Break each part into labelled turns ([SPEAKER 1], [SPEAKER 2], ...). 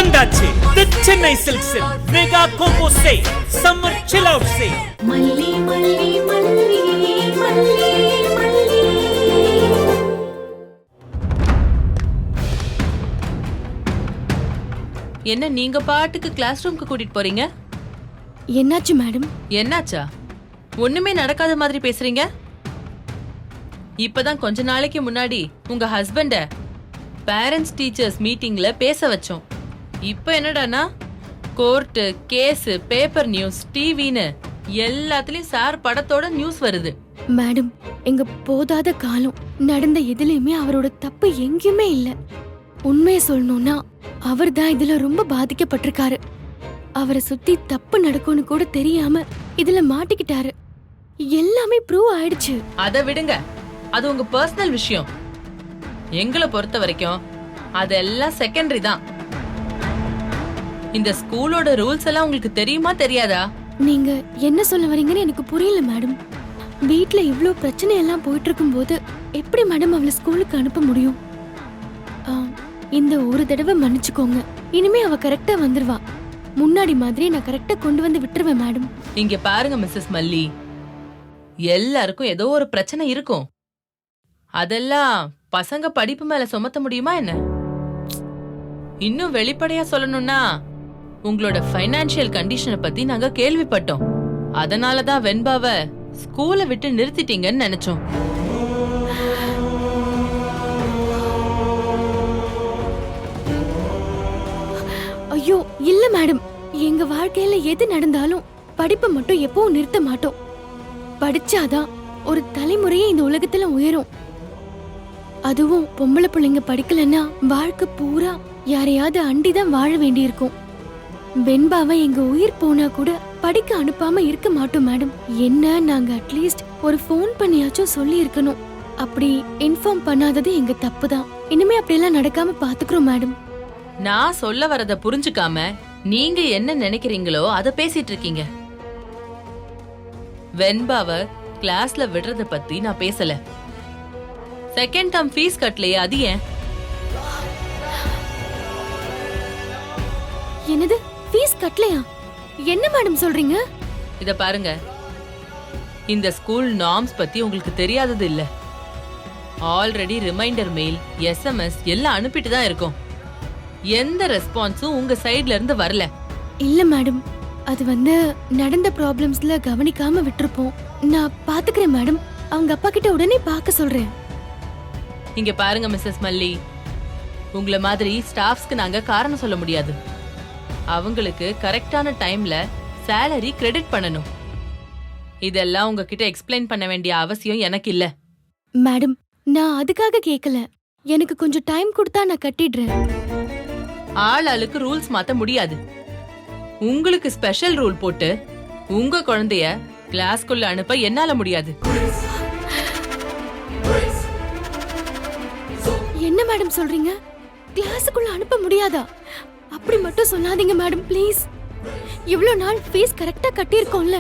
[SPEAKER 1] வந்தாச்சு தி சென்னை சில்க்ஸில் mega combo sale, summer chill out sale.
[SPEAKER 2] மல்லி மல்லி மல்லி மல்லி மல்லி.
[SPEAKER 3] என்ன நீங்க பாட்டுக்கு கிளாஸ் ரூம்க்கு கூட்டிட்டு போறீங்க?
[SPEAKER 4] என்னாச்சு மேடம்?
[SPEAKER 3] என்னாச்சா? ஒண்ணுமே நடக்காத மாதிரி பேசுறீங்க. இப்பதான் கொஞ்ச நாளைக்கு முன்னாடி உங்க ஹஸ்பண்ட பேரண்ட்ஸ் டீச்சர்ஸ் மீட்டிங்ல பேச வச்சோம். இப்ப என்னடானா கோர்ட் கேஸ், பேப்பர் நியூஸ், டிவின்னு எல்லாத்துலயும் சார் படத்தோட நியூஸ் வருது.
[SPEAKER 4] மேடம், எங்க போதாத காலம் நடந்த எதுலயுமே அவரோட தப்பு எங்கேயுமே இல்ல. உண்மையை சொல்லணும்னா அவர் தான் இதுல ரொம்ப பாதிக்கப்பட்டிருக்காரு. அவரை சுத்தி தப்பு நடக்கும்னு கூட தெரியாம இதுல மாட்டிக்கிட்டாரு. எல்லாமே ப்ரூவ் ஆயிடுச்சு.
[SPEAKER 3] அதை விடுங்க, அது உங்க பர்சனல் விஷயம். எங்களை பொறுத்த வரைக்கும் அதெல்லாம் செகண்டரி தான். இந்த ஸ்கூலோட ரூல்ஸ் எல்லாம் உங்களுக்கு தெரியுமா தெரியாதா?
[SPEAKER 4] நீங்க என்ன சொல்ல வரீங்கன்னு எனக்கு புரியல மேடம். வீட்ல இவ்ளோ பிரச்சனை எல்லாம் போயிட்டு இருக்கும் போது எப்படி மேடம் அவளை ஸ்கூலுக்கு அனுப்ப முடியும்? இந்த ஒரு தடவை மன்னிச்சுக்கோங்க. இனிமே அவ கரெக்டா வந்துருவா. முன்னாடி மாதிரி நான் கரெக்டா கொண்டு வந்து விட்டுருவேன் மேடம்.
[SPEAKER 3] இங்க பாருங்க மிஸ்ஸஸ் மல்லி, எல்லாருக்கும் ஏதோ ஒரு பிரச்சனை இருக்கும். அதெல்லாம் பசங்க படிப்பு மேல சுமத்த முடியுமா என்ன? இன்னும் வெளிப்படையா சொல்லணும்னா உங்களோட ஃபைனான்சியல் கண்டிஷனை பத்தி நாங்க கேள்விப்பட்டோம். அதனாலதான் வெண்பாவை ஸ்கூலை விட்டு நிறுத்திட்டீங்கன்னு நினைச்சோம்.
[SPEAKER 4] ஐயோ இல்ல மேடம், எங்க வாழ்க்கையில எது நடந்தாலும் படிப்பை மட்டும் எப்பவும் நிறுத்த மாட்டோம். படிச்சாதான் ஒரு தலைமுறையே இந்த உலகத்துல உயரும். அதுவும் பொம்பளை பிள்ளைங்க படிக்கலன்னா வாழ்க்கை பூரா யாரையாவது அண்டிதான் வாழ வேண்டியிருக்கும். வெண்பாவை எங்க உயிர் போனா கூட படிக்க அனுப்பாம இருக்க மாட்டோம் மேடம். என்ன நாங்க அட்லீஸ்ட் ஒரு ஃபோன் பண்ணியாச்சும் சொல்லி இருக்கணும். அப்படி இன்ஃபார்ம் பண்ணாதது எங்க தப்பு தான். இனிமே அப்படியெல்லாம் நடக்காம பாத்துக்கிறோம் மேடம்.
[SPEAKER 3] நான் சொல்ல வரத புரிஞ்சுக்காம நீங்க என்ன நினைக்கிறீங்களோ அத பேசிட்டு இருக்கீங்க. வெண்பாவை கிளாஸ்ல விடுறத பத்தி நான் பேசல. செகண்ட் டர்ம் ஃபீஸ் கட்டலையே, அது ஏன்?
[SPEAKER 4] என்னது ஃபீஸ் கட்டலையா? என்ன மேடம் சொல்றீங்க?
[SPEAKER 3] இத பாருங்க, இந்த ஸ்கூல் நார்ம்ஸ் பத்தி உங்களுக்கு தெரியாதது இல்ல. ஆல்ரெடி ரிமைண்டர் மெயில், SMS எல்லாம் அனுப்பிட்டு தான் இருக்கோம். எந்த ரெஸ்பான்ஸும் உங்க சைடுல இருந்து வரல.
[SPEAKER 4] இல்ல மேடம், அது நடந்த ப்ராப்ளம்ஸ்ல கவனிக்காம விட்டுருப்போம். நான் பாத்துக்கிறேன் மேடம். அவங்க அப்பா கிட்ட உடனே பார்க்க சொல்றேன்.
[SPEAKER 3] இங்க பாருங்க மிஸ்ஸஸ் மல்லி, உங்கள மாதிரி ஸ்டாஃப்ஸ்க்கு நாங்க காரணம் சொல்ல முடியாது. அவங்களுக்கு கரெக்டான டைம்ல சேலரி கிரெடிட் பண்ணணும். இதெல்லாம் உங்ககிட்ட எக்ஸ்பிளைன் பண்ண வேண்டிய அவசியம் எனக்கு இல்ல.
[SPEAKER 4] மேடம், நான் அதுக்காக கேக்கல. எனக்கு கொஞ்சம் டைம் கொடுத்தா நான் கட்டிடுறேன்.
[SPEAKER 3] ஆளுக்கு ரூல்ஸ் மாத்த முடியாது. உங்களுக்கு ஸ்பெஷல் ரூல் போட்டு உங்க குழந்தைய கிளாஸ்க்குள்ள அனுப்ப என்னால முடியாது.
[SPEAKER 4] என்ன மேடம் சொல்றீங்க? கிளாஸுக்குள்ள அனுப்ப முடியாதா? அப்படி மட்டும் சொல்லாதீங்க மேடம் ப்ளீஸ். இவ்ளோ நாள் ஃபீஸ் கரெக்டா கட்டியிருக்கோம்ல.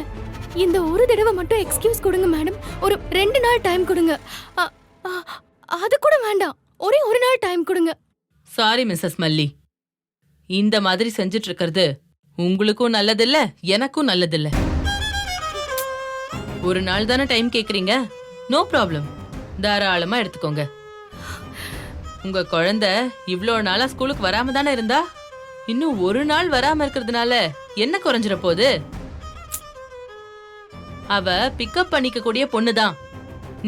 [SPEAKER 4] இந்த ஒரு தடவை மட்டும் எக்ஸ்கியூஸ் கொடுங்க மேடம். ஒரு 2 நாள் டைம் கொடுங்க. அது கூட வேண்டாம், ஒரே ஒரு நாள் டைம் கொடுங்க.
[SPEAKER 3] சாரி மிஸ்ஸஸ் மல்லி, இந்த மாதிரி செஞ்சிட்டு இருக்கிறது உங்களுக்கும் நல்லதில்ல, எனக்கும் நல்லதில்ல. ஒரு நாள் தானே டைம் கேக்குறீங்க, நோ ப்ராப்ளம், தாராளமா எடுத்துக்கோங்க. உங்க குழந்தை இவ்ளோ நாளா ஸ்கூலுக்கு வராம தானே இருந்தா, இன்னும் ஒரு நாள் வராம இருக்கிறதுனால என்ன குறைஞ்சிட போகுது? அவ பிக்கப் பண்ணிக்க கூடிய பொண்ணுதான்.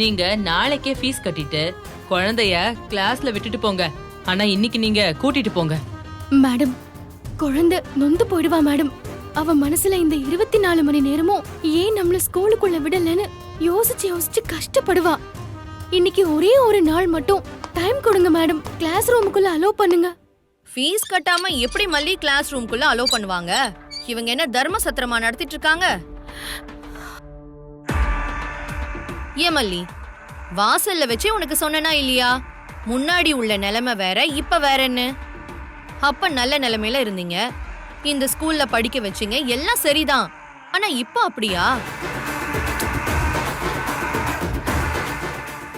[SPEAKER 3] நீங்க நாளைக்கே ஃபீஸ் கட்டிட்டு குழந்தைய கிளாஸ்ல விட்டுட்டு போங்க. ஆனா இன்னைக்கு நீங்க கூட்டிட்டு போங்க.
[SPEAKER 4] மேடம், குழந்தை நொந்து போயிடுவா மேடம். அவ மனசுல இந்த 24 மணி நேரமும் ஏன் நம்மள ஸ்கூலுக்குள்ள விடலன்னு யோசிச்சு யோசிச்சு கஷ்டப்படுவா. இன்னைக்கு ஒரே ஒரு நாள் மட்டும் டைம் கொடுங்க மேடம். கிளாஸ் ரூமுக்குள்ள அலோ பண்ணுங்க.
[SPEAKER 5] ஃபீஸ் கட்டாம எப்படி மல்லி கிளாஸ் ரூமுக்குள்ள அலோ பண்ணுவாங்க? இவங்க என்ன தர்ம சத்திரமா நடத்திட்டு இருக்காங்க? ஏன் மல்லி, வாசல்ல வச்சே உனக்கு சொன்னனா இல்லையா? முன்னாடி உள்ள நிலைமை வேற, இப்ப வேற என்ன? அப்ப நல்ல நிலைமையில இருந்தீங்க, இந்த ஸ்கூல்ல படிக்க வச்சீங்க, எல்லாம் சரிதான். ஆனா இப்ப அப்படியா?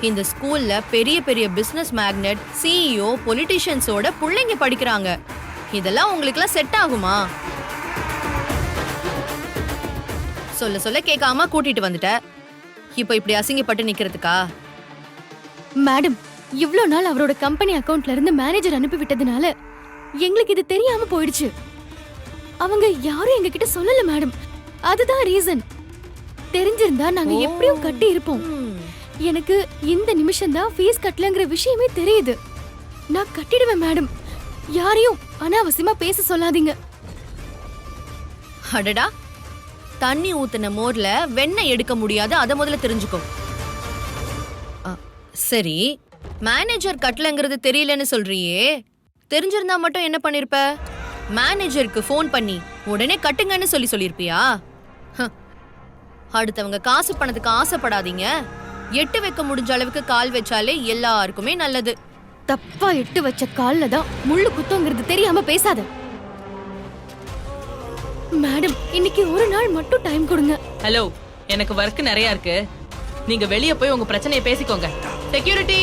[SPEAKER 5] இந்த ஸ்கூல்ல பெரிய பெரிய பிசினஸ் மேக்னெட், CEO, பொலிட்டிஷியன்ஸோட பிள்ளைங்க படிக்கிறாங்க. இதெல்லாம் உங்களுக்குலாம் செட் ஆகுமா? சொல்ல சொல்ல கேட்காம கூட்டிட்டு வந்துட்ட. இப்போ இப்படி அசிங்கப்பட்டு நிக்கிறதுக்கா?
[SPEAKER 4] மேடம், இவ்ளோ நாள் அவரோட கம்பெனி அக்கவுண்ட்ல இருந்து மேனேஜர் அனுப்பி விட்டதுனால எங்களுக்கு இது தெரியாம போயிடுச்சு. அவங்க யாரும் எங்க கிட்ட சொல்லல மேடம். அதுதான் ரீசன். தெரிஞ்சிருந்தா நாங்க எப்படியும் கட்டி இருப்போம். எனக்கு இந்த நிமிஷம் தான் ஃபீஸ் கட்டலங்கிற விஷயமே தெரியுது. நான் கட்டிடுவேன் மேடம். யாரையும் அனாவசியமா பேச சொல்லாதீங்க.
[SPEAKER 5] அடடா, தண்ணி ஊத்துன மோர்ல வெண்ணெய் எடுக்க முடியாது, அத முதல்ல தெரிஞ்சுக்கோ. சரி, மேனேஜர் கட்டலங்கிறது தெரியலன்னு சொல்றியே, தெரிஞ்சிருந்தா மட்டும் என்ன பண்ணிருப்ப? மேனேஜருக்கு ஃபோன் பண்ணி உடனே கட்டுங்கன்னு சொல்லிருப்பியா? அடுத்தவங்க காசு பணத்துக்கு ஆசைப்படாதீங்க. எட்டு வைக்க முடிஞ்ச அளவுக்கு கால் வச்சாலே எல்லாருக்குமே நல்லது.
[SPEAKER 4] தப்பா எட்டு வச்ச கால்ல தான் முள்ளு குத்தங்கிறது தெரியாம பேசாத. மேடம், இன்னைக்கு ஒரு நாள் மட்டும் டைம் கொடுங்க.
[SPEAKER 3] ஹலோ, எனக்கு ஒர்க் நிறைய இருக்கு. நீங்க வெளிய போய் உங்க பிரச்சனையை பேசிக்கோங்க. செக்யூரிட்டி,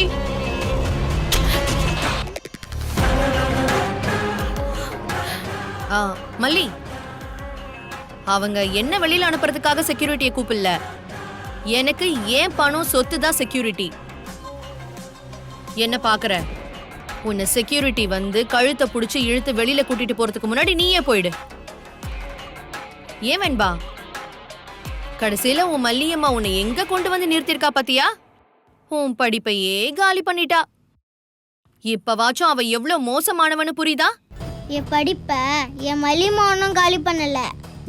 [SPEAKER 5] மல்லி, அவங்க என்ன வெளியில அனுப்புறதுக்காக செக்யூரிட்டியை கூப்பிடல. எனக்கு ஏன் பணம் சொத்து தான் செக்யூரிட்டி. என்ன பாக்குற? உன்னை செக்யூரிட்டி வந்து கழுத்தை புடிச்சு இழுத்து வெளியில கூட்டிட்டு போறதுக்கு முன்னாடி நீயே போயிடு. ஏன் வெண்பா, கடைசியில உன் மல்லியம்மா உன்னை எங்க கொண்டு வந்து நிறுத்திருக்கா பாத்தியா? உன் படிப்பையே காலி பண்ணிட்டா. இப்பவாச்சும் அவ எவ்வளவு மோசமானவனு புரியுதா?
[SPEAKER 6] என் படிப்ப என் மல்லியம்மா ஒன்றும் காலி பண்ணல,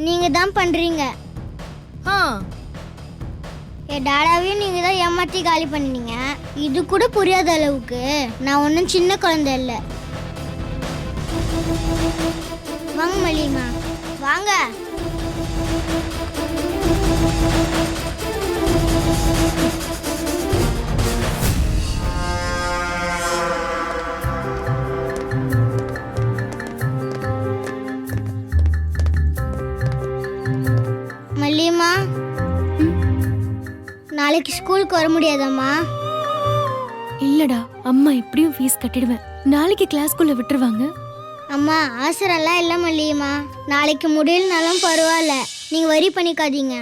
[SPEAKER 6] நீங்க தான் பண்றீங்க. என் டாடாவையும் நீங்க தான் ஏமாத்தி காலி பண்ணீங்க. இது கூட புரியாத அளவுக்கு நான் ஒன்றும் சின்ன குழந்தை இல்லை. வாங்க மல்லியம்மா, வாங்க. மல்லியம்மா, நாளைக்கு ஸ்கூலுக்கு வர முடியாதாம்மா?
[SPEAKER 4] இல்லடா, அம்மா எப்படியும் ஃபீஸ் கட்டிடுவேன். நாளைக்கு கிளாஸ்க்குள்ள விட்டுருவாங்க.
[SPEAKER 6] அம்மா, ஆசரெல்லாம் இல்லை மல்லியம்மா. நாளைக்கு முடியலனாலும் பரவாயில்ல, நீங்க வரி பண்ணிக்காதீங்க.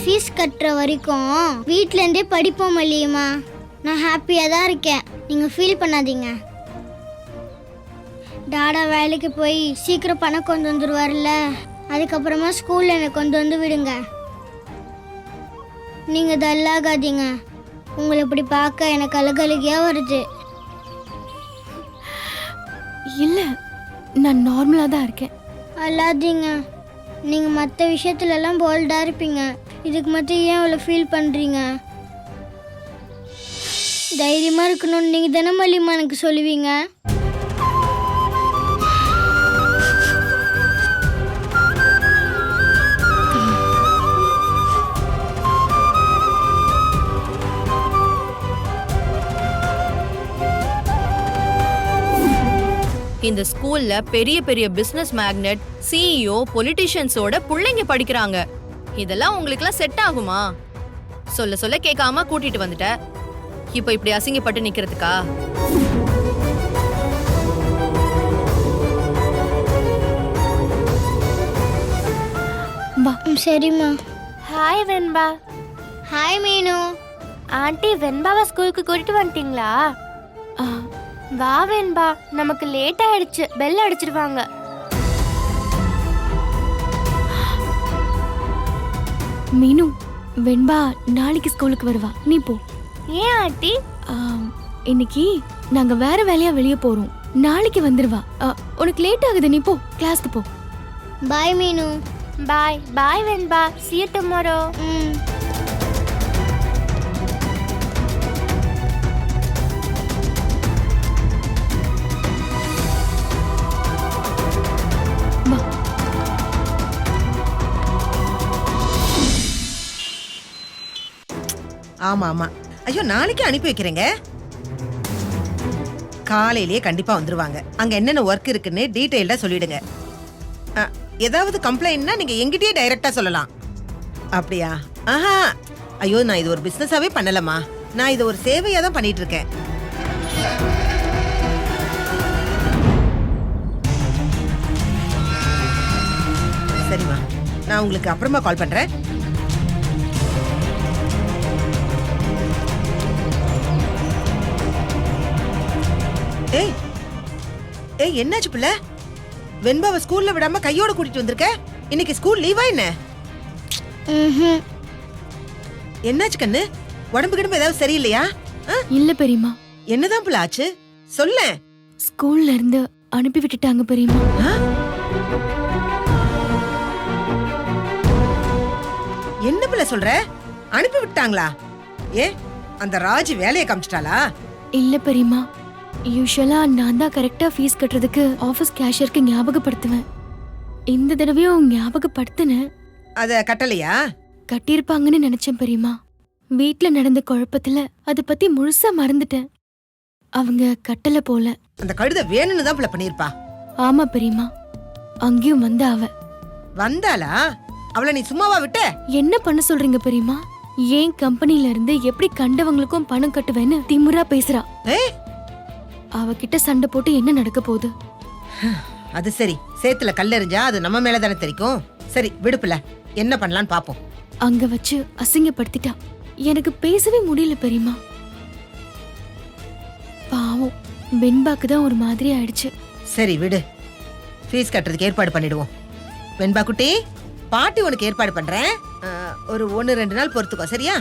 [SPEAKER 6] ஃபீஸ் கட்டுற வரைக்கும் வீட்ல இருந்தே படிப்போம் மல்லியம்மா. நான் ஹாப்பியா தான் இருக்கேன், நீங்க ஃபீல் பண்ணாதீங்க. டாடா வேலைக்கு போய் சீக்கிரம் பணம் கொண்டு வந்துடுவார்ல, அதுக்கப்புறமா ஸ்கூல்ல என்னை கொண்டு வந்து விடுங்க. நீங்க டல்லாகாதீங்க. உங்களை இப்படி பார்க்க எனக்கு அழுகழுகியா வருது.
[SPEAKER 4] இல்ல, நான் நார்மலா தான் இருக்கேன்.
[SPEAKER 6] அல்லாதீங்க. நீங்க மற்ற விஷயத்துல எல்லாம் போல்டா இருப்பீங்க, இதுக்கு மட்டும் ஏன் அவ்வளோ ஃபீல் பண்றீங்க? தைரியமா இருக்கணும்னு நீங்க தானே மல்லியம்மா எனக்கு சொல்லுவீங்க.
[SPEAKER 5] இந்த ஸ்கூல்ல பெரிய பெரிய பிசினஸ் மேக்னெட், சிஇஓ, பொலிட்டிஷியன்ஸோட பிள்ளைங்க படிக்கிறாங்க. இதெல்லாம் உங்களுக்குலாம் செட் ஆகுமா? சொல்ல சொல்ல கேட்காம கூட்டிட்டு வந்துட்ட. இப்போ இப்படி அசிங்கப்பட்டு நிக்கிறதுக்கா?
[SPEAKER 6] சரிம்மா.
[SPEAKER 7] ஹாய் வெண்பா.
[SPEAKER 6] ஹாய் மீனு.
[SPEAKER 7] ஆண்டி, வெண்பாவை ஸ்கூலுக்கு கூட்டிட்டு வந்துட்டீங்களா? வா வெண்பா, நமக்கு லேட் ஆயிடுச்சு, பெல் அடிச்சிடுவாங்க.
[SPEAKER 4] மீனு, வெண்பா நாளைக்கு ஸ்கூலுக்கு வருவா, நீ போ.
[SPEAKER 7] ஏன் ஆண்டி?
[SPEAKER 4] இன்னைக்கு நாங்க வேற வேலையா வெளியே போறோம். நாளைக்கு வந்துருவா. உனக்கு லேட் ஆகுது, நீ போ, கிளாஸ்க்கு போ.
[SPEAKER 6] பாய் மீனு.
[SPEAKER 7] பாய் பாய் வெண்பா, see you tomorrow.
[SPEAKER 8] ஆமா ஆமா. ஐயோ, நாளைக்கு அனுப்பி வைக்கிறேங்க. காலையிலேயே கண்டிப்பா வந்துருவாங்க. அங்க என்னென்ன ஒர்க் இருக்குன்னு டீடைல்டா சொல்லிடுங்க. ஏதாவது கம்ப்ளைண்ட்னா நீங்க எங்கிட்டயே டைரக்டா சொல்லலாம். அப்படியா? ஆஹா, ஐயோ, நான் இது ஒரு பிசினஸாவே பண்ணலமா. நான் இது ஒரு சேவையா தான் பண்ணிட்டு இருக்கேன். சரிம்மா, நான் உங்களுக்கு அப்புறமா கால் பண்றேன். ஏய் ஏய், என்னாச்சு பிள்ளை? வெண்பாவை ஸ்கூல்ல விடாம கையோட கூட்டிட்டு வந்திருக்க. இன்னைக்கு ஸ்கூல் லீவா என்ன? என்னாச்சு கண்ணு? உடம்பு கிடம்பு ஏதாவது சரியில்லையா?
[SPEAKER 4] இல்ல பெரியம்மா,
[SPEAKER 8] என்னதான் பிள்ளை ஆச்சு? சொல்ல.
[SPEAKER 4] ஸ்கூல்ல இருந்து அனுப்பி விட்டுட்டாங்க பெரியம்மா.
[SPEAKER 8] என்ன பிள்ளை சொல்ற? அனுப்பி விட்டாங்களா? ஏ, அந்த ராஜி வேலையை காமிச்சிட்டாளா?
[SPEAKER 4] இல்ல பெரியம்மா, யூஷுவலா நான் தான் கரெக்டா ஃபீஸ் கட்டுறதுக்கு ஆபீஸ் கேஷியருக்கு ஞாபகப்படுத்துவேன். இந்த தடவையும் ஞாபகப்படுத்தினேன்.
[SPEAKER 8] அத கட்டலையா?
[SPEAKER 4] கட்டியிருப்பாங்கன்னு நினைச்சேன் பெரியம்மா. வீட்ல நடந்த குழப்பத்துல அத பத்தி முழுசா மறந்துட்டேன். அவங்க கட்டல போல.
[SPEAKER 8] அந்த கழுதை வேணும்னு தான் பிள்ளை பண்ணிருப்பா.
[SPEAKER 4] ஆமா பெரியம்மா, அங்கேயும் வந்த அவ.
[SPEAKER 8] வந்தாளா? அவளை நீ சும்மாவா விட்ட?
[SPEAKER 4] என்ன பண்ண சொல்றீங்க பெரியம்மா? ஏன் கம்பெனில இருந்து எப்படி கண்டவங்களுக்கும் பணம் கட்டுவேன்னு திமுறா பேசுறா.
[SPEAKER 8] ஏய்,
[SPEAKER 4] அவகிட்ட சண்டை போட்டு என்ன நடக்க போகுது?
[SPEAKER 8] அது சரி, சேத்துல கல்லெறிஞ்சா அது நம்ம மேல தானே தெரிக்கும். சரி விடுப்புல, என்ன பண்ணலான்னு பாப்போம்.
[SPEAKER 4] அங்க வச்சு அசிங்கப்படுத்திட்டா. எனக்கு பேசவே முடியல பெரியம்மா. பாவம், வெண்பாக்கு தான் ஒரு மாதிரி ஆயிடுச்சு.
[SPEAKER 8] சரி விடு, ஃபீஸ் கட்டுறதுக்கு ஏற்பாடு பண்ணிடுவோம். வெண்பா குட்டி, பாட்டி உனக்கு ஏற்பாடு பண்றேன். ஒரு 1-2 நாள் பொறுத்துக்கோ, சரியா?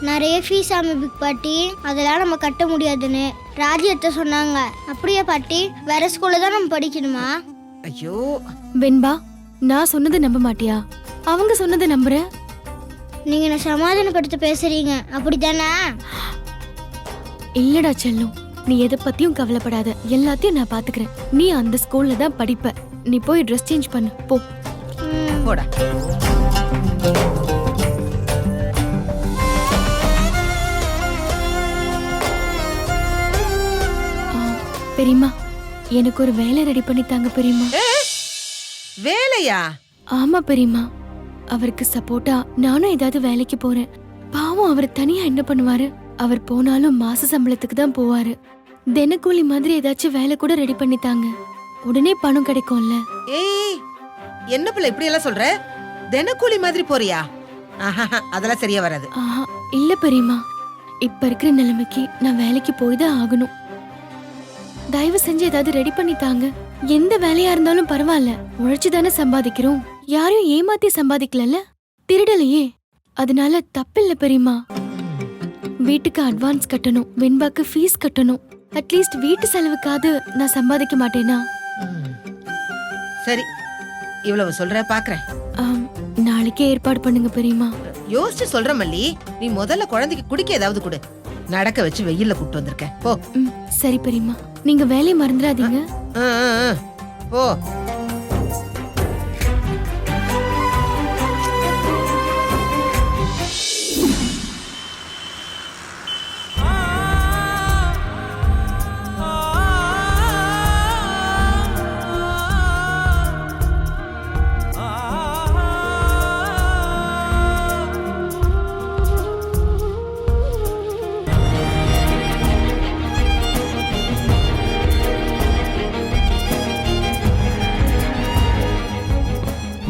[SPEAKER 6] நிறைய ஃபீஸ் ஆமா பிக் பாட்டி, அதெல்லாம் நம்ம கட்ட முடியாதுன்னு ராஜ்யத்தை சொன்னாங்க. அப்படியே பாட்டி, வேற ஸ்கூல்ல தான் நம்ம படிக்கணுமா?
[SPEAKER 8] ஐயோ
[SPEAKER 4] வெண்பா, நான் சொன்னதை நம்ப மாட்டியா? அவங்க சொன்னதை நம்புறேன்.
[SPEAKER 6] நீங்க என்ன சமாதானப்படுத்த பேசுறீங்க, அப்படித்தானே?
[SPEAKER 4] இல்லடா செல்லும், நீ எதை பத்தியும் கவலைப்படாத. எல்லாத்தையும் நான் பாத்துக்கிறேன். நீ அந்த ஸ்கூல்ல தான் படிப்ப. நீ போய் ட்ரெஸ் சேஞ்ச் பண்ணு போ.
[SPEAKER 8] போடா.
[SPEAKER 4] பெரியம்மா, எனக்கு ஒரு வேலை ரெடி பண்ணி தாங்க பெரியம்மா.
[SPEAKER 8] வேலையா?
[SPEAKER 4] ஆமா பெரியம்மா, அவருக்கு சப்போர்ட்டா நானும் ஏதாவது வேலைக்கு போறேன். பாவம், அவர் தனியா என்ன பண்ணுவாரு? அவர் போனாலும் மாச சம்பளத்துக்கு தான் போவாரு. தினக்கூலி மாதிரி ஏதாச்சும் வேலை கூட ரெடி பண்ணி தாங்க. உடனே பணம் கிடைக்கும்ல.
[SPEAKER 8] ஏய், என்ன பிள்ளை இப்படி எல்லாம் சொல்ற? தினக்கூலி மாதிரி போறியா? அதெல்லாம் சரியா வராது.
[SPEAKER 4] ஆஹா, இல்ல பெரியம்மா, இப்ப இருக்கிற நிலைமைக்கு நான் வேலைக்கு போய் தான் ஆகணும். தயவு செஞ்சு ஏதாவது ரெடி பண்ணி தாங்க. எந்த வேலையா இருந்தாலும் பரவாயில்ல, உழைச்சு தானே சம்பாதிக்கிறோம். யாரையும் ஏமாத்தி சம்பாதிக்கல, திருடலையே. அதனால தப்பில்ல பெரியம்மா. வீட்டுக்கு அட்வான்ஸ் கட்டணும், வெண்பாக்கு ஃபீஸ் கட்டணும். அட்லீஸ்ட் வீட்டு செலவுக்காவது நான் சம்பாதிக்க மாட்டேனா?
[SPEAKER 8] சரி, இவ்வளவு சொல்ற பாக்குறேன்.
[SPEAKER 4] நாளைக்கே ஏற்பாடு பண்ணுங்க பெரியம்மா.
[SPEAKER 8] யோசிச்சு சொல்ற மல்லி, நீ முதல்ல குழந்தைக்கு குடிக்க ஏதாவது கொடு. நடக்க வச்சு வெயில்ல கூட்டு வந்திருக்கேன். போ.
[SPEAKER 4] சரி பெரியம்மா, நீங்க வேலையை மறந்துடாதீங்க.
[SPEAKER 8] போ.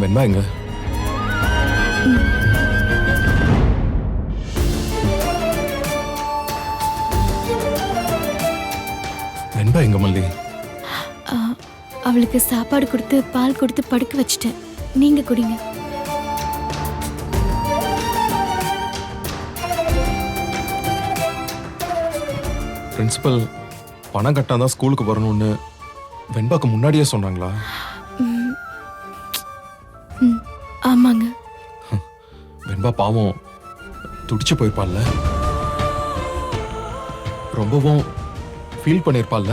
[SPEAKER 9] வெண்பா எங்க? வெண்பா எங்க மல்லி?
[SPEAKER 4] அவளுக்கு சாப்பாடு கொடுத்து பால் கொடுத்து படுக்க வச்சுட்டேன். நீங்க குடிங்க.
[SPEAKER 9] பிரின்சிபல் பணம் கட்டாதான் ஸ்கூலுக்கு வரணும்னு வெண்பாக்கு முன்னாடியே சொன்னாங்களா?
[SPEAKER 4] ஆமாங்க.
[SPEAKER 9] வெண்பா பாவம் துடிச்சு போயிருப்பாள்ல, ரொம்பவும் ஃபீல் பண்ணிருப்பாள்ல.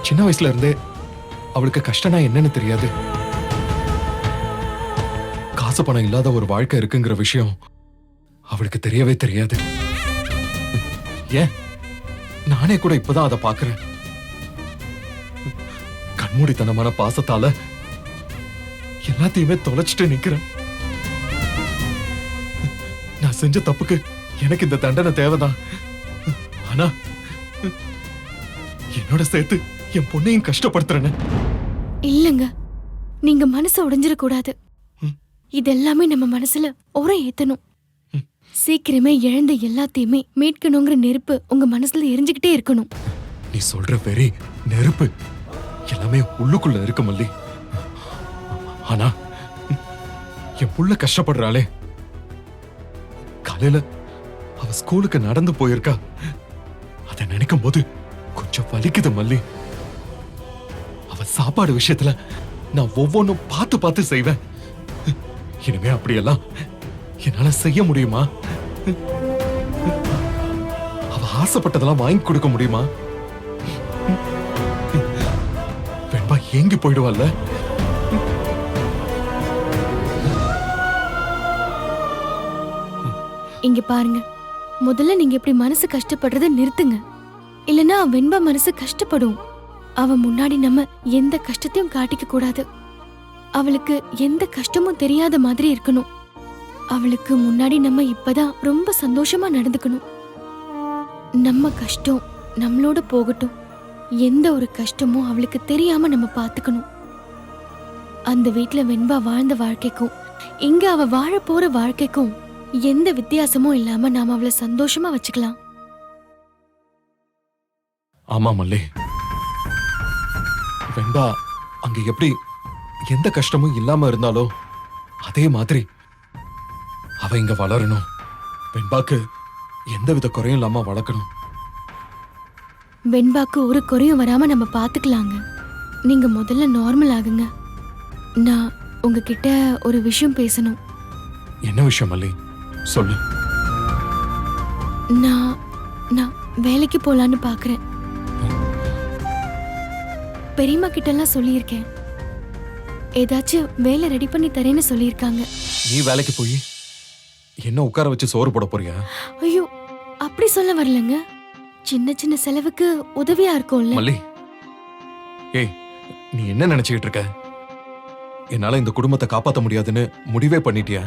[SPEAKER 9] சின்ன வயசுல இருந்தே அவளுக்கு கஷ்டம்னா என்னன்னு தெரியாது. காசு பணம் இல்லாத ஒரு வாழ்க்கை இருக்குங்கிற விஷயம் அவளுக்கு தெரியவே தெரியாது. ஏன் நானே கூட இப்பதான் அதை பாக்குறேன். கண்மூடித்தனமான பாசத்தால எல்லாத்தையுமே தொலைச்சிட்டு நிக்கிறேன். நான் செஞ்ச தப்புக்கு எனக்கு இந்த தண்டனை தேவைதான். ஆனா என்னோட சேர்த்து என் பொண்ணையும் கஷ்டப்படுத்துறேன்னு.
[SPEAKER 4] இல்லங்க, நீங்க மனசு உடைஞ்சிட கூடாது. இதெல்லாமே நம்ம மனசுல உரம் ஏத்தணும். சீக்கிரமே இழந்த எல்லாத்தையுமே மீட்கணுங்கிற நெருப்பு உங்க மனசுல எரிஞ்சுக்கிட்டே இருக்கணும்.
[SPEAKER 9] நீ சொல்ற வெறி நெருப்பு எல்லாமே உள்ளுக்குள்ள இருக்கு மல்லி. ஆனா என் புள்ள கஷ்டப்படுறாளே. காலையில அவ ஸ்கூலுக்கு நடந்து போயிருக்கா. அதை நினைக்கும் போது கொஞ்சம் வலிக்குது மல்லி. அவ சாப்பாடு விஷயத்துல நான் ஒவ்வொன்னும் பார்த்து பார்த்து செய்வேன். இனிமே அப்படியெல்லாம் என்னால செய்ய முடியுமா? அவ ஆசைப்பட்டதெல்லாம் வாங்கி கொடுக்க முடியுமா? வெண்பா ஏங்கி போயிடுவாள்ல.
[SPEAKER 4] இங்க பாருங்க, முதல்ல நீங்க இப்படி மனசு கஷ்டப்படுறத நிறுத்துங்க. இல்லனா வெண்பா மனசு கஷ்டப்படும். அவ முன்னாடி நம்ம எந்த கஷ்டத்தையும் காட்டிக்க கூடாது. அவளுக்கு எந்த கஷ்டமும் தெரியாத மாதிரி இருக்கணும். அவளுக்கு முன்னாடி நம்ம இப்பதான் ரொம்ப சந்தோஷமா நடந்துக்கணும். நம்ம கஷ்டம் நம்மளோட போகட்டும். எந்த ஒரு கஷ்டமும் அவளுக்கு தெரியாம நம்ம பாத்துக்கணும். அந்த வீட்ல வெண்பா வாழ்ந்த வாழ்க்கைக்கும் இங்க அவ வாழ போற வாழ்க்கைக்கும் எந்த வித்தியாசமும் இல்லாம நாம அவளை சந்தோஷமா வச்சுக்கலாம்.
[SPEAKER 9] ஆமா மல்லி, வெண்பா அங்க எப்படி எந்த கஷ்டமும் இல்லாம இருந்தாலோ அதே மாதிரி அவ இங்க வளரணும். வெண்பாக்கு எந்தவித குறையும் இல்லாம வளர்க்கணும்.
[SPEAKER 4] வெண்பாக்கு ஒரு குறையும் வராம நம்ம பாத்துக்கலாங்க. நீங்க முதல்ல நார்மல் ஆகுங்க. நான் உங்ககிட்ட ஒரு விஷயம் பேசணும்.
[SPEAKER 9] என்ன விஷயம் மல்லி, சொல்லு.
[SPEAKER 4] நான் நான் வேலைக்கு போலான்னு பாக்குறேன். பெரியம்மா கிட்ட எல்லாம் சொல்லியிருக்கேன். ஏதாச்சும் வேலை ரெடி பண்ணி தரேன்னு சொல்லியிருக்காங்க.
[SPEAKER 9] நீ வேலைக்கு போய் என்ன உட்கார வச்சு சோறு போட போறியா?
[SPEAKER 4] ஐயோ, அப்படி சொல்ல வரலங்க. சின்ன சின்ன செலவுக்கு உதவியா இருக்கும்ல.
[SPEAKER 9] மல்லி, ஏய், நீ என்ன நினைச்சுக்கிட்டு இருக்க? என்னால இந்த குடும்பத்தை காப்பாத்த முடியாதுன்னு முடிவே பண்ணிட்டியா?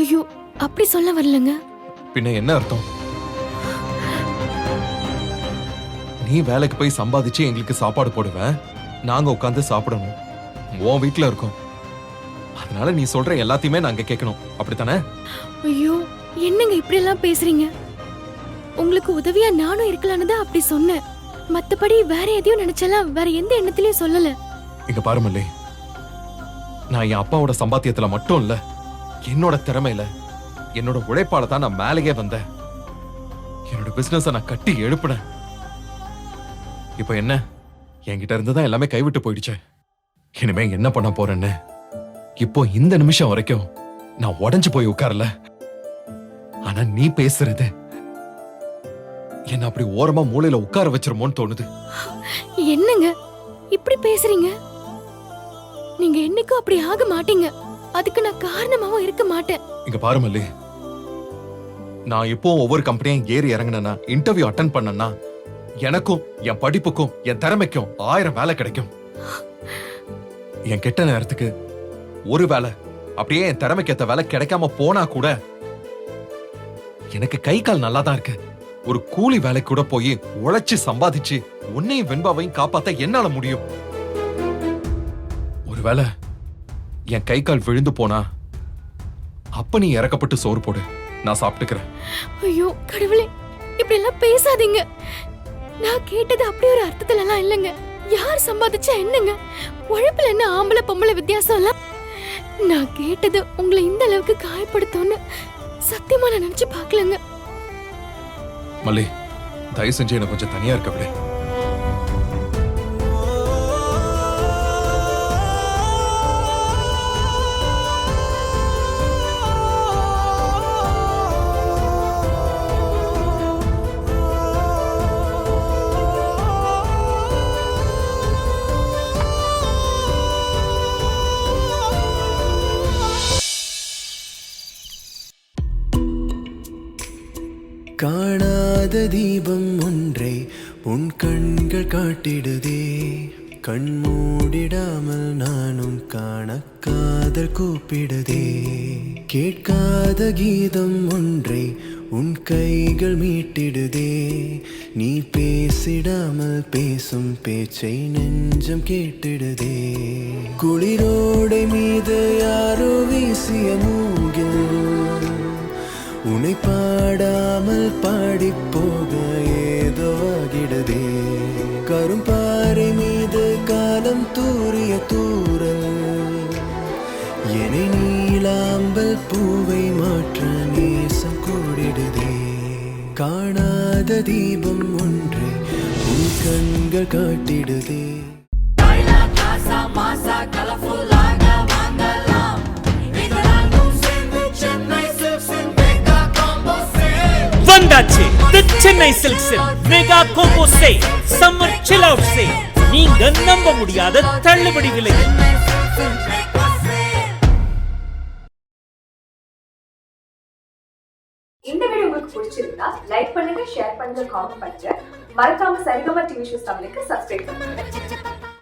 [SPEAKER 4] ஐயோ, அப்படி சொல்ல வரலங்க.
[SPEAKER 9] பின்ன என்ன அர்த்தம்? நீ வேலைக்கு போய் சம்பாதிச்சு எங்களுக்கு சாப்பாடு போடுவேன், நாங்க உட்கார்ந்து சாப்பிடணும். உன் வீட்டுல இருக்கோம். அதனால நீ சொல்ற எல்லாத்தையுமே நாங்க கேட்கணும், அப்படித்தானே?
[SPEAKER 4] ஐயோ, என்னங்க இப்படி எல்லாம் பேசுறீங்க? உங்களுக்கு உதவியா நானும் இருக்கலான்னு தான் அப்படி சொன்னேன். மத்தபடி வேற எதையும் நினைச்சலாம், வேற எந்த எண்ணத்திலயும் சொல்லல.
[SPEAKER 9] இங்க பாரு மல்லி, நான் என் அப்பாவோட சம்பாத்தியத்துல மட்டும் இல்ல, என்னோட திறமையில என்னோட உழைப்பால தான் நான் மேலேயே வந்தேன். என்னோட பிசினஸ நான் கட்டி எழுப்பினேன். இப்ப என்ன, என்கிட்ட இருந்துதான் எல்லாமே கைவிட்டு போயிடுச்சு. இனிமே என்ன பண்ண போறேன்னு இப்போ இந்த நிமிஷம் வரைக்கும் நான் உடைஞ்சு போய் உட்காரல. ஆனா நீ பேசுறது என்ன அப்படி ஓரமா மூலையில உட்கார வச்சிருமோன்னு தோணுது.
[SPEAKER 4] என்னங்க இப்படி பேசுறீங்க? நீங்க என்னைக்கும் அப்படி ஆக மாட்டீங்க. அதுக்கு நான் காரணமாவும் இருக்க மாட்டேன்.
[SPEAKER 9] இங்க பாரு மல்லி, நான் இப்போ ஒவ்வொரு கம்பெனியும் ஏறி இறங்கினா, இன்டர்வியூ அட்டென்ட் பண்ணனா, எனக்கும் என் படிப்புக்கும் என் திறமைக்கும் 1000 வேலை கிடைக்கும். என் கெட்ட நேரத்துக்கு ஒரு வேலை, அப்படியே என் திறமைக்கு ஏத்த வேலை கிடைக்காம போனா கூட எனக்கு கை கால் நல்லா தான் இருக்கு. ஒரு கூலி வேலை கூட போய் உழைச்சு சம்பாதிச்சு உன்னையும் வெண்பாவையும் காப்பாத்த என்னால முடியும். ஒருவேளை என் கை கால் விழுந்து போனா அப்ப நீ இறக்கப்பட்டு சோறு போடு, நான் சாப்பிட்டுக்கிறேன்.
[SPEAKER 4] ஐயோ கடவுளே, இப்படி எல்லாம் பேசாதீங்க. நான் கேட்டது அப்படி ஒரு அர்த்தத்துல எல்லாம் இல்லைங்க. யார் சம்பாதிச்சா என்னங்க, உழைப்புல என்ன ஆம்பளை பொம்பளை வித்தியாசம் எல்லாம். நான் கேட்டது உங்களை இந்த அளவுக்கு காயப்படுத்தும்னு சத்தியமா நான் நினைச்சு பாக்கலங்க.
[SPEAKER 9] மல்லி, தயவு செஞ்சு என்ன கொஞ்சம் தனியா இருக்க விடு.
[SPEAKER 10] காணாத தீபம் ஒன்றை உன் கண்கள் காட்டிடுதே, கண்மூடிடாமல் நானும் காண காதல் கூப்பிடுதே. கேட்காத கீதம் ஒன்றை உன் கைகள் மீட்டிடுதே. நீ பேசிடாமல் பேசும் பேச்சை நெஞ்சம் கேட்டிடுதே. குளிரோடை மீது யாரோ வீசிய மூங்கில் உன்னை பாடாமல் பாடி போக ஏதோ ஆகிடுதே. கரும்பாறை மீது காலம் தூறிய தூரல் என்னை நீலாம்பல் பூவை மாற்ற நேசம் கூடிடுதே. காணாத தீபம் ஒன்றை உன் கண்கள் காட்டிடுதே.
[SPEAKER 1] வந்தாச்சு தி சென்னை சில்க்ஸின் mega combo sale summer chill out sale. நீங்க நம்ப முடியாத தள்ளுபடி விலையில்.
[SPEAKER 11] இந்த வீடியோ உங்களுக்கு பிடிச்சிருந்தா லைக் பண்ணுங்க, ஷேர் பண்ணுங்க, காமெண்ட் பண்ணுங்க. மறக்காம சரிகமா டிவி ஷோஸ் தமிழுக்கு சப்ஸ்கிரைப் பண்ணுங்க.